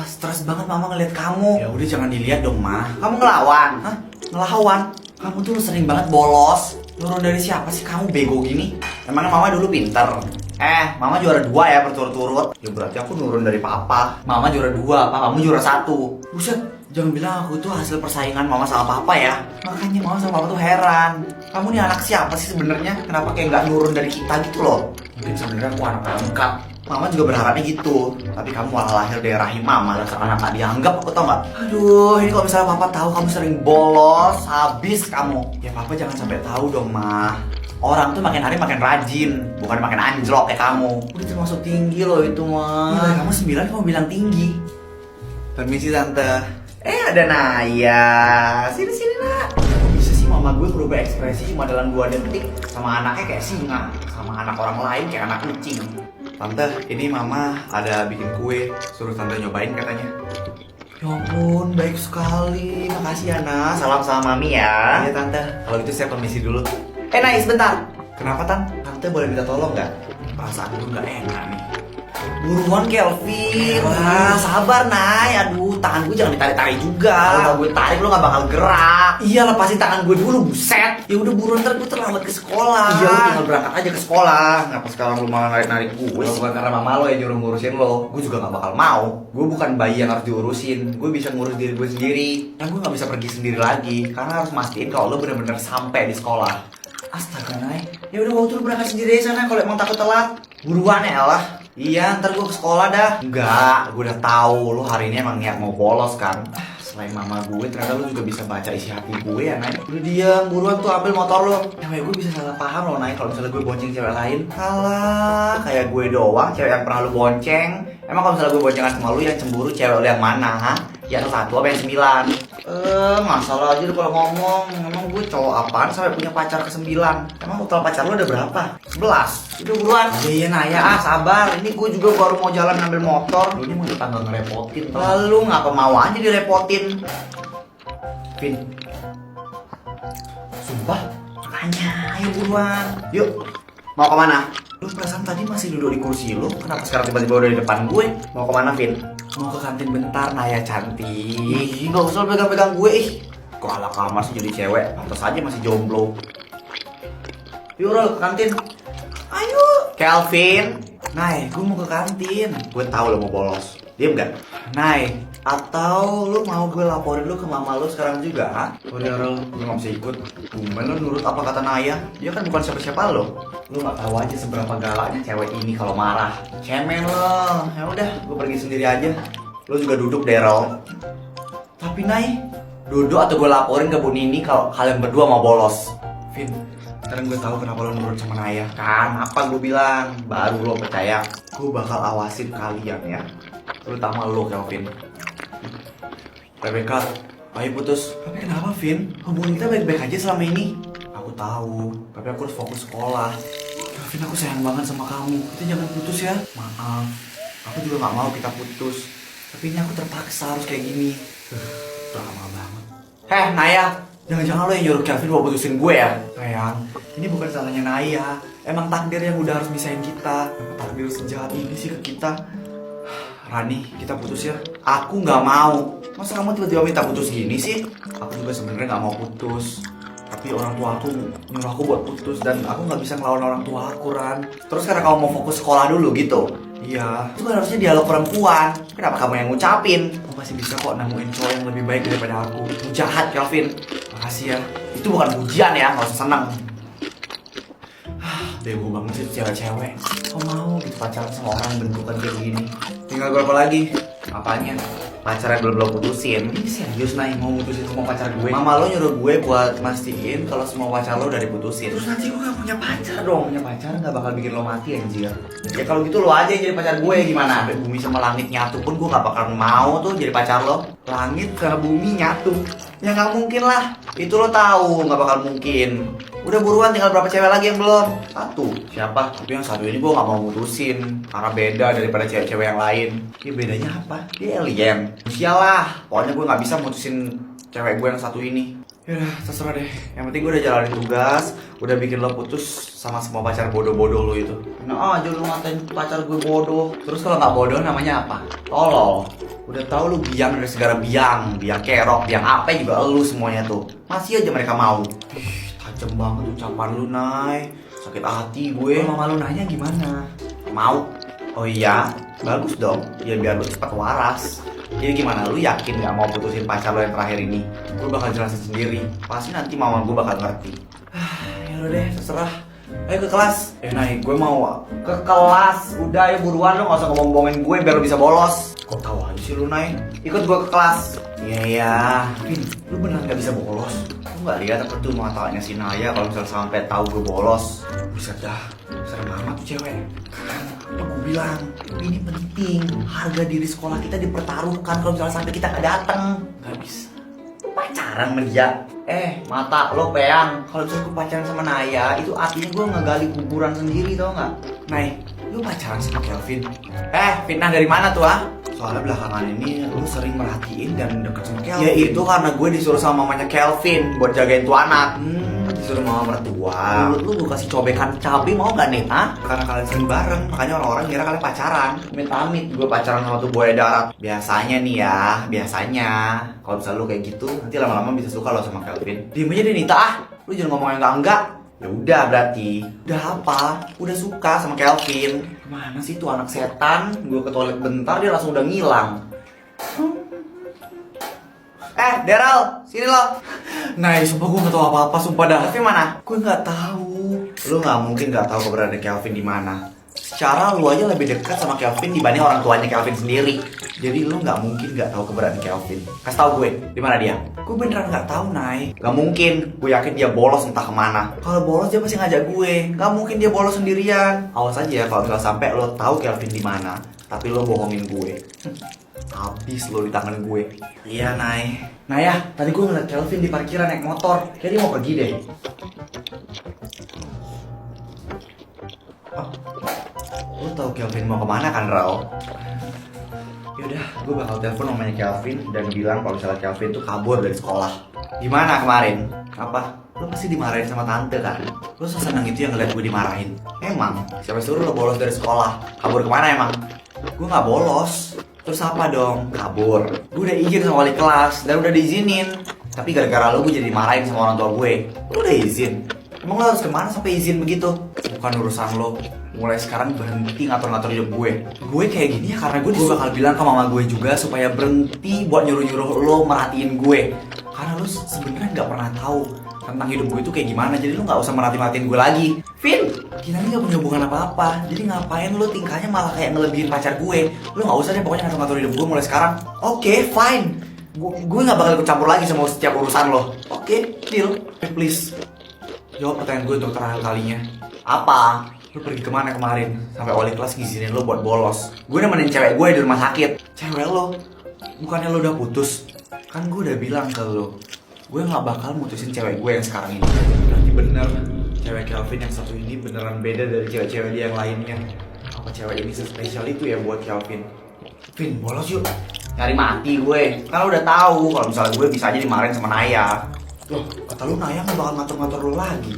Stres banget mama ngeliat kamu. Ya udah jangan dilihat dong, Ma. Kamu ngelawan? Hah? Ngelawan? Kamu tuh sering banget bolos. Nurun dari siapa sih kamu bego gini? Emangnya mama dulu pinter? Mama juara 2 ya berturut-turut. Ya berarti aku nurun dari papa. Mama juara 2, papamu juara 1. Buset, jangan bilang aku tuh hasil persaingan mama sama papa ya. Makanya mama sama papa tuh heran. Kamu nih anak siapa sih sebenarnya? Kenapa kayak nggak nurun dari kita gitu loh? Mungkin sebenarnya aku anak lengkap. Mama juga berharapnya gitu, tapi kamu malah lahir dari rahim mama dan anak tak dianggap, aku tau nggak? Aduh, ini kalau misalnya papa tahu kamu sering bolos, habis kamu. Ya papa jangan sampai tahu dong, Ma. Orang tuh makin hari makin rajin, bukan makin anjlok kayak kamu. Udah termasuk tinggi loh itu, Ma. Nilai kamu 9, kamu bilang tinggi. Permisi tante. Ada Naya. Sini nak. Bisa sih mama gue berubah ekspresi cuma dalam 2 detik. Sama anaknya kayak singa, sama anak orang lain kayak anak kucing. Tante, ini mama ada bikin kue, suruh tante nyobain katanya. Ya ampun, baik sekali. Makasih ya, Nah. Salam sama mami ya. Iya, tante. Kalau gitu saya permisi dulu. Nay, sebentar. Kenapa, Tante boleh minta tolong nggak? Perasaan gue nggak enak nih. Buruan, Kelvin. Sabar, Nay. Aduh, tangan gue jangan ditarik-tarik juga. Kalau gue tarik, lo nggak bakal gerak. Iya, lepasin tangan gue dulu, buset. Ya udah buruan, ntar gue terlambat ke sekolah. Iya, lo tinggal berangkat aja ke sekolah. Ngapa sekarang lo malah narik-narik gue? Bukan karena mama lo yang nyuruh ngurusin lo. Gue juga nggak bakal mau. Gue bukan bayi yang harus diurusin. Gue bisa ngurus diri gue sendiri. Dan gue nggak bisa pergi sendiri lagi. Karena harus mastiin kalau lo bener-bener sampai di sekolah. Astaga, Nay. Ya udah, waktu lu berangkat sendiri aja sana kalau emang takut telat. Buruan ya lah. Iya, ntar gue ke sekolah dah. Enggak, gue udah tahu lu hari ini emang niat mau bolos kan. Selain mama gue, ternyata lu juga bisa baca isi hati gue ya, Nay. Udah diam, buruan tuh ambil motor lu. Ya gue bisa salah paham loh, Nay, kalau misalnya gue bonceng cewek lain. Alah, kayak gue doang cewek yang pernah lu bonceng. Emang kalau misalnya gue boncengan sama lu yang cemburu cewek lu yang mana, ha? Yang 1 apa yang 9? Masalah aja lu kalau ngomong. Emang gue cowok apaan sampai punya pacar ke 9? Emang total pacar lu ada berapa? 11. Udah buruan. Iya Naya, sabar. Ini gue juga baru mau jalan ngambil motor. Lu ini mau tetangga ngerepotin. Lalu ngapa mau aja direpotin? Vin. Sumpah. Makanya, ayo buruan. Yuk. Mau kemana? Lu perasaan tadi masih duduk di kursi lu. Kenapa sekarang tiba-tiba udah di depan gue? Mau kemana, Vin? Mau ke kantin bentar, Naya cantik. Ih, gak usah pegang-pegang gue. Kok ala kamar sih jadi cewek? Pantas aja masih jomblo. Yuk, Rol, ke kantin. Ayo. Kelvin. Nay, gue mau ke kantin. Gue tahu lo mau bolos. Diem gak? Nay, atau lu mau gue laporin lu ke mama lu sekarang juga, ha? Udah, Rol, lu gak bisa ikut. Gimana lu nurut apa kata Naya? Dia kan bukan siapa-siapa lo. Lu gak tahu aja seberapa galaknya cewek ini kalau marah. Cemen lo. Ya udah, gue pergi sendiri aja. Lu juga duduk deh, Rol. Tapi Nay, duduk atau gue laporin ke Bu Nini kalau kalian berdua mau bolos. Vin, sekarang gue tahu kenapa lo nurut sama Naya. Kan, apa gue bilang? Baru lo percaya. Gue bakal awasin kalian ya. Terutama lo, Kelvin. Rebecca, ayo putus. Tapi kenapa, Vin? Hubungan kita baik-baik aja selama ini. Aku tahu, tapi aku harus fokus sekolah. Vin, aku sayang banget sama kamu. Kita jangan putus ya. Maaf, aku juga gak mau kita putus. Tapi ini aku terpaksa harus kayak gini. Lama banget. Naya, jangan-jangan lo yang nyuruh Kelvin mau putusin gue ya? Sayang, ini bukan salahnya Naya. Emang takdir yang udah harus misahin kita. Takdir sejahat ini sih ke kita. Rani, kita putus ya. Aku nggak mau. Masa kamu tiba-tiba minta putus gini sih? Aku juga sebenarnya nggak mau putus. Tapi orang tua aku nyuruh aku buat putus dan aku nggak bisa ngelawan orang tua aku, Ran. Terus karena kamu mau fokus sekolah dulu gitu? Iya. Itu kan harusnya dialog perempuan. Kenapa kamu yang ngucapin? Aku masih bisa kok nemuin cowok yang lebih baik daripada aku. Lu jahat, Kelvin. Makasih ya. Itu bukan pujian ya, nggak usah senang. Bego banget sih cewek-cewek. Kok mau gitu pacaran sama orang bentukan kayak gini? Tinggal berapa lagi? Apanya? Pacarnya belum putusin. Ini serius Nay mau mutusin semua pacar gue. Mama lo nyuruh gue buat mastiin kalau semua pacar lo udah diputusin. Terus nanti gue gak punya pacar dong. Punya pacar gak bakal bikin lo mati anjir. Ya kalau gitu lo aja yang jadi pacar gue gimana? Bumi sama langit nyatu pun gue gak bakal mau tuh jadi pacar lo. Langit sama bumi nyatu. Ya gak mungkin lah. Itu lo tahu gak bakal mungkin. Udah buruan, tinggal berapa cewek lagi yang belum? 1. Siapa? Tapi yang 1 ini gue gak mau mutusin. Karena beda daripada cewek-cewek yang lain. Ya bedanya apa? Dia alien. Sialah, pokoknya gue gak bisa mutusin cewek gue yang 1 ini. Yaudah, terserah deh. Yang penting gue udah jalanin tugas. Udah bikin lo putus sama semua pacar bodoh-bodoh lo itu. Nah aja lo ngatain pacar gue bodoh. Terus kalau gak bodoh namanya apa? Tolol. Udah tahu lu biang dari segala biang kerok, biang apa juga lu semuanya tuh. Masih aja mereka mau. Ih, tajam banget ucapan lu, Nay. Sakit hati gue. Mama lu nanya gimana? Mau? Oh iya, bagus dong. Ya biar lu cepat waras. Jadi gimana, lu yakin gak mau putusin pacar lu yang terakhir ini? Gue bakal jelasin sendiri. Pasti nanti mama gue bakal ngerti. Ya udah deh, terserah. Ayo ke kelas. Nay, gue mau ke kelas. Udah, ayo buruan, lu gak usah ngomong-ngomongin gue biar lu bisa bolos. Kok tahu aja sih lu, Nay? Ikut gue ke kelas. Iya. Vin, lu beneran gak bisa bolos? Lu gak lihat apa tuh matanya si Naya kalau misalnya sampai tahu gue bolos? Bisa dah. Serem amat tuh cewek. Kan apa gue bilang, ini penting. Harga diri sekolah kita dipertaruhkan kalau misalnya sampai kita gak datang. Gak bisa. Lu pacaran sama dia? Mata lo peyang. Kalau misalnya gue pacaran sama Naya, itu artinya gue ngegali kuburan sendiri, tau gak? Nay, lu pacaran sama Kelvin? Fitnah dari mana tuh ah? Soalnya belakangan ini lu sering merhatiin dan deket sama Kelvin. Ya itu karena gue disuruh sama mamanya Kelvin buat jagain tuh anak. Disuruh mama mertua. Lu gue kasih cobekan cabai mau gak nih? Karena kalian sering bareng, makanya orang-orang kira kalian pacaran. Amit-amit gue pacaran sama tuh buaya darat. Biasanya nih ya, biasanya kalau misalnya lu kayak gitu, nanti lama-lama bisa suka lo sama Kelvin. Diem aja deh Nita lu jangan ngomong yang enggak. Ya udah berarti. Udah apa? Udah suka sama Kelvin. Kemana sih tuh anak setan? Gue ke toilet bentar dia langsung udah ngilang. Daryl, sini lo. Nah, sumpah gue gak tahu apa-apa, sumpah dah. Kelvin mana? Gue gak tahu. Lu gak mungkin gak tahu keberadaan Kelvin di mana. Secara lu aja lebih dekat sama Kelvin dibanding orang tuanya Kelvin sendiri. Jadi lu gak mungkin gak tahu keberadaan Kelvin. Kasih tau gue, di mana dia? Gue beneran gak tahu, Nay. Gak mungkin. Gue yakin dia bolos entah kemana. Kalau bolos dia pasti ngajak gue. Gak mungkin dia bolos sendirian. Awas aja ya kalau misalnya sampai lo tahu Kelvin di mana, tapi lo bohongin gue. Habis lo di tangan gue. Iya, Nay. Naya, tadi gue ngeliat Kelvin di parkiran naik motor. Kayak dia mau pergi deh. Lo tau Kelvin mau kemana kan, Rao? Yaudah, gue bakal telepon mamanya Kelvin dan bilang kalau misalnya Kelvin tuh kabur dari sekolah. Gimana kemarin? Apa? Lo pasti dimarahin sama tante kan? Lo seseneng itu yang ngeliat gue dimarahin? Emang? Siapa suruh lo bolos dari sekolah? Kabur kemana emang? Gue gak bolos. Terus apa dong? Kabur. Gue udah izin sama wali kelas dan udah diizinin. Tapi gara-gara lo gue jadi dimarahin sama orang tua gue. Lo udah izin? Emang lo harus kemana sampai izin begitu? Bukan urusan lo. Mulai sekarang berhenti ngatur-ngatur hidup gue. Gue kayak gini ya karena gue bakal bilang ke mama gue juga supaya berhenti buat nyuruh-nyuruh lo merhatiin gue. Karena lo sebenarnya nggak pernah tahu tentang hidup gue itu kayak gimana. Jadi lo nggak usah merhatiin gue lagi. Vin, kita ini nggak punya hubungan apa-apa. Jadi ngapain lo tingkahnya malah kayak ngelebihin pacar gue? Lo nggak usah deh pokoknya ngatur-ngatur hidup gue mulai sekarang. Oke, fine. Gue nggak bakal ikut campur lagi sama setiap urusan lo. Oke, deal. Please, jawab pertanyaan gue untuk terakhir kalinya. Apa? Lu pergi kemana kemarin? Sampai wali kelas ngizinin lo buat bolos. Gue nemenin cewek gue di rumah sakit. Cewek lo? Bukannya lo udah putus? Kan gue udah bilang ke lo, gue gak bakal mutusin cewek gue yang sekarang ini. Berarti bener, cewek Kelvin yang satu ini beneran beda dari cewek-cewek dia yang lainnya. Apa cewek ini sespesial itu ya buat Kelvin? Vin, bolos yuk. Nyari mati gue. Kan lo udah tahu kalau misalnya gue bisa aja dimarahin sama Naya. Loh, kata lu Naya gak bakal ngatur-ngatur lo lagi.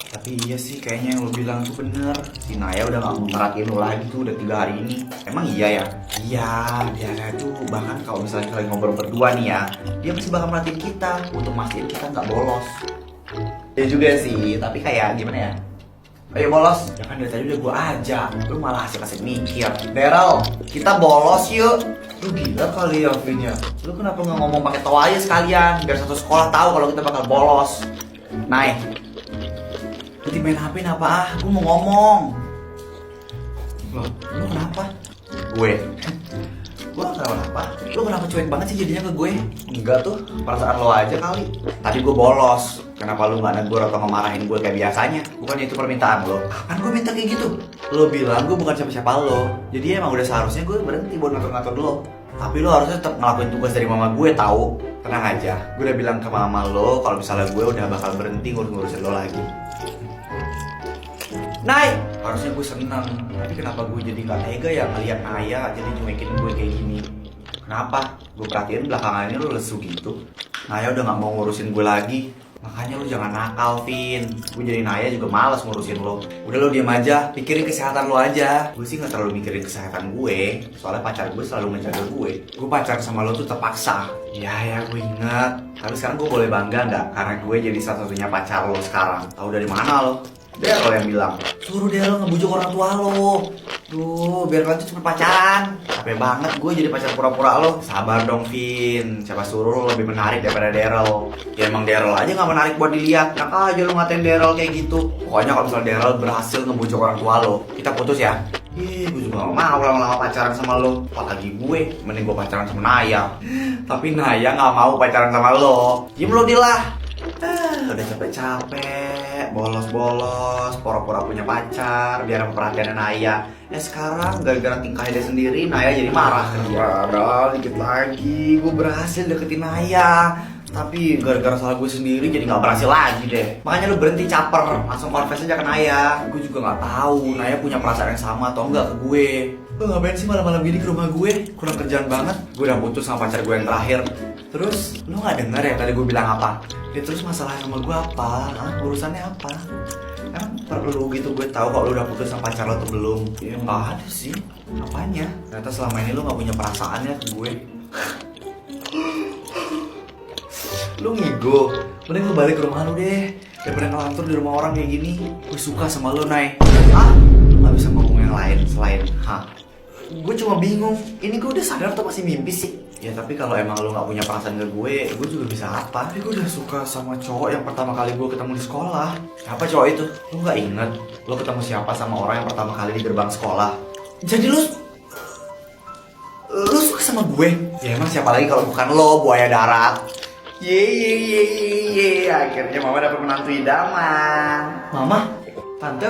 Tapi iya sih kayaknya yang lo bilang tuh bener. Si Naya udah gak merhatiin lo lagi tuh udah 3 hari ini. Emang iya ya? Iya, dia tuh bahkan kalau misalnya kita lagi ngobrol berdua nih ya, dia pasti bakal merhatiin kita untuk mastiin kita gak bolos. Ya juga sih, tapi kayak gimana ya? Ayo bolos. Ya kan dari tadi udah gue ajak, lu malah asik-asik mikir. Daryl, kita bolos yuk. Lu gila kali ya Vin ya. Lu kenapa gak ngomong pakai tawa aja sekalian biar satu sekolah tahu kalau kita bakal bolos. Nay, lu main HP apa? Gue mau ngomong. Loh, lu kenapa? Gue kenapa? Lu kenapa cuek banget sih jadinya ke gue? Enggak tuh, perasaan lo aja kali. Tadi gue bolos. Kenapa lu gak negur atau ngemarahin gue kayak biasanya? Bukannya itu permintaan lo? Kapan gue minta kayak gitu? Lo bilang gue bukan siapa-siapa lo. Jadi emang udah seharusnya gue berhenti buat ngatur-ngatur lo. Tapi lo harusnya tetap ngelakuin tugas dari mama gue tahu. Tenang aja, gue udah bilang ke mama lo kalau misalnya gue udah bakal berhenti ngurus-ngurusin lo lagi. Nay, harusnya gue seneng. Tapi kenapa gue jadi gak tega ya ngeliat Naya jadi nyuekin gue kayak gini? Kenapa? Gue perhatiin belakangan ini lo lesu gitu. Naya udah gak mau ngurusin gue lagi. Makanya lu jangan nakal, Vin. Gue jadi Naya juga malas ngurusin lo. Udah lo diem aja, pikirin kesehatan lo aja. Gue sih gak terlalu mikirin kesehatan gue, soalnya pacar gue selalu menjaga gue. Gue pacaran sama lo tuh terpaksa. Ya gue inget. Tapi sekarang gue boleh bangga nggak? Karena gue jadi satu-satunya pacar lo sekarang. Tahu dari mana lo? Daryl yang bilang. Suruh Daryl ngebujuk orang tua lo. Duh, biar kalian tuh cepet pacaran. Capek banget gue jadi pacar pura-pura lo. Sabar dong, Vin. Siapa suruh lo lebih menarik daripada Daryl. Ya emang Daryl aja gak menarik buat dilihat. Enak aja lo ngatain Daryl kayak gitu. Pokoknya kalau misalnya Daryl berhasil ngebujuk orang tua lo, kita putus ya. Ih, gue juga gak mau lama-lama pacaran sama lo. Apalagi gue, mending gue pacaran sama Naya. Tapi Naya gak mau pacaran sama lo. Diem lo dia lah. Udah capek-capek, bolos-bolos, pura-pura punya pacar, biar perhatiannya Naya. Sekarang gara-gara tingkahnya dia sendiri, Naya jadi marah. Padahal dikit lagi, gue berhasil deketin Naya. Tapi gara-gara salah gue sendiri jadi gak berhasil lagi deh. Makanya lu berhenti caper, langsung confess aja ke Naya. Gue juga gak tahu Naya punya perasaan yang sama atau enggak ke gue. Lu ngapain sih malam-malam gini ke rumah gue? Kurang kerjaan banget. Gue udah putus sama pacar gue yang terakhir. Terus, lu gak denger ya tadi gue bilang apa? Ya terus masalah sama gue apa? Urusannya apa? Emang perlu gitu gue tahu kalau lu udah putus sama pacar lo atau belum? Ya gak ada sih. Apanya? Ternyata selama ini lu gak punya perasaannya ke gue. Lu ngigo, mending lu balik ke rumah lu deh. Daripada ngelantur di rumah orang kayak gini. Gue suka sama lu, Nay. Lu gak bisa ngomong yang lain selain gue cuma bingung, ini gue udah sadar atau masih mimpi sih? Ya tapi kalau emang lu gak punya perasaan ke gue juga bisa apa? Tapi gue udah suka sama cowok yang pertama kali gue ketemu di sekolah. Siapa cowok itu? Lu gak inget? Lu ketemu siapa sama orang yang pertama kali di gerbang sekolah? Jadi lu suka sama gue? Ya emang siapa lagi kalau bukan lo, buaya darat? Ye, akhirnya mama dapet menantu idaman. Mama? Tante?